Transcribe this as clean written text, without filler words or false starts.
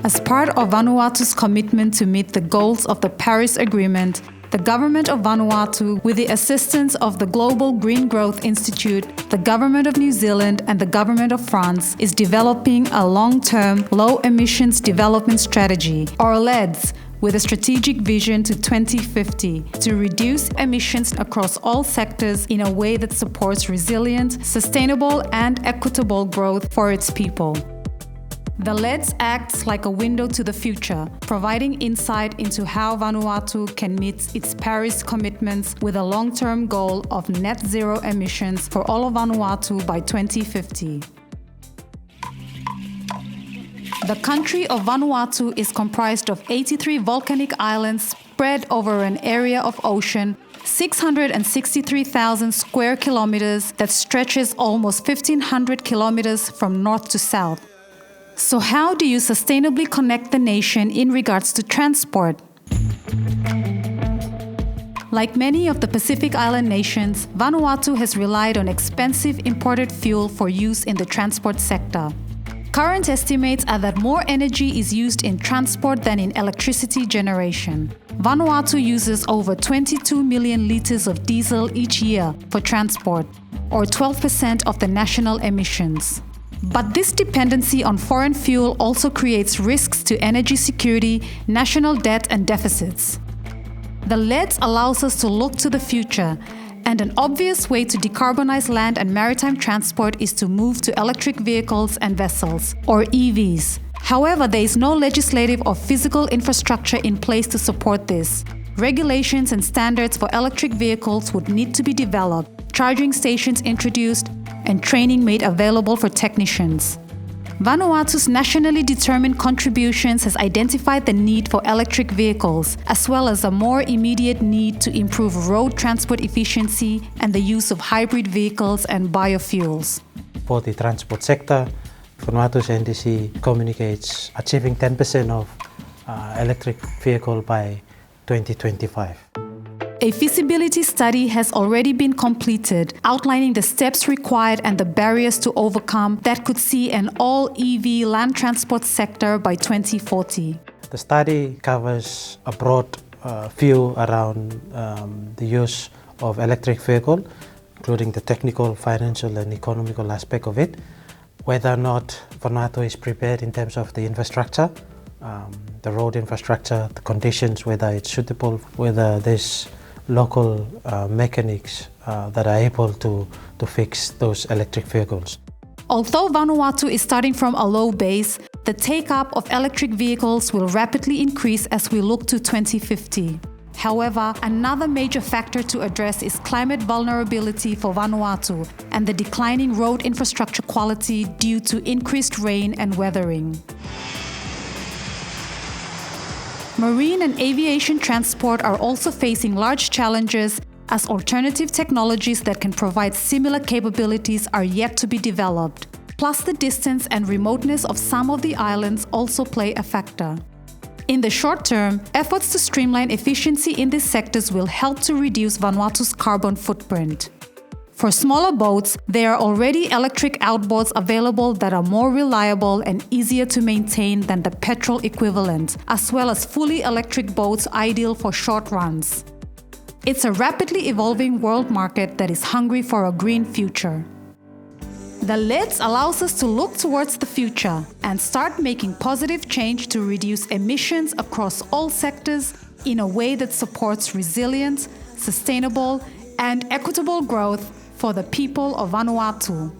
As part of Vanuatu's commitment to meet the goals of the Paris Agreement, the Government of Vanuatu, with the assistance of the Global Green Growth Institute, the Government of New Zealand and the Government of France, is developing a long-term low-emissions development strategy, or LEDS, with a strategic vision to 2050 to reduce emissions across all sectors in a way that supports resilient, sustainable and equitable growth for its people. The LEDS acts like a window to the future, providing insight into how Vanuatu can meet its Paris commitments with a long-term goal of net zero emissions for all of Vanuatu by 2050. The country of Vanuatu is comprised of 83 volcanic islands spread over an area of ocean 663,000 square kilometers that stretches almost 1,500 kilometers from north to south. So how do you sustainably connect the nation in regards to transport? Like many of the Pacific Island nations, Vanuatu has relied on expensive imported fuel for use in the transport sector. Current estimates are that more energy is used in transport than in electricity generation. Vanuatu uses over 22 million liters of diesel each year for transport, or 12% of the national emissions. But this dependency on foreign fuel also creates risks to energy security, national debt and deficits. The LEDS allows us to look to the future, and an obvious way to decarbonize land and maritime transport is to move to electric vehicles and vessels, or EVs. However, there is no legislative or physical infrastructure in place to support this. Regulations and standards for electric vehicles would need to be developed, charging stations introduced, and training made available for technicians. Vanuatu's nationally determined contributions has identified the need for electric vehicles, as well as a more immediate need to improve road transport efficiency and the use of hybrid vehicles and biofuels. For the transport sector, Vanuatu's NDC communicates achieving 10% of electric vehicle by 2025. A feasibility study has already been completed, outlining the steps required and the barriers to overcome that could see an all-EV land transport sector by 2040. The study covers a broad view around the use of electric vehicle, including the technical, financial and economical aspect of it, whether or not Vanuatu is prepared in terms of the infrastructure, the road infrastructure, the conditions, whether it's suitable, whether there's local mechanics that are able to fix those electric vehicles. Although Vanuatu is starting from a low base, the take-up of electric vehicles will rapidly increase as we look to 2050. However, another major factor to address is climate vulnerability for Vanuatu and the declining road infrastructure quality due to increased rain and weathering. Marine and aviation transport are also facing large challenges as alternative technologies that can provide similar capabilities are yet to be developed. Plus, the distance and remoteness of some of the islands also play a factor. In the short term, efforts to streamline efficiency in these sectors will help to reduce Vanuatu's carbon footprint. For smaller boats, there are already electric outboards available that are more reliable and easier to maintain than the petrol equivalent, as well as fully electric boats ideal for short runs. It's a rapidly evolving world market that is hungry for a green future. The LEDS allows us to look towards the future and start making positive change to reduce emissions across all sectors in a way that supports resilient, sustainable, and equitable growth for the people of Vanuatu.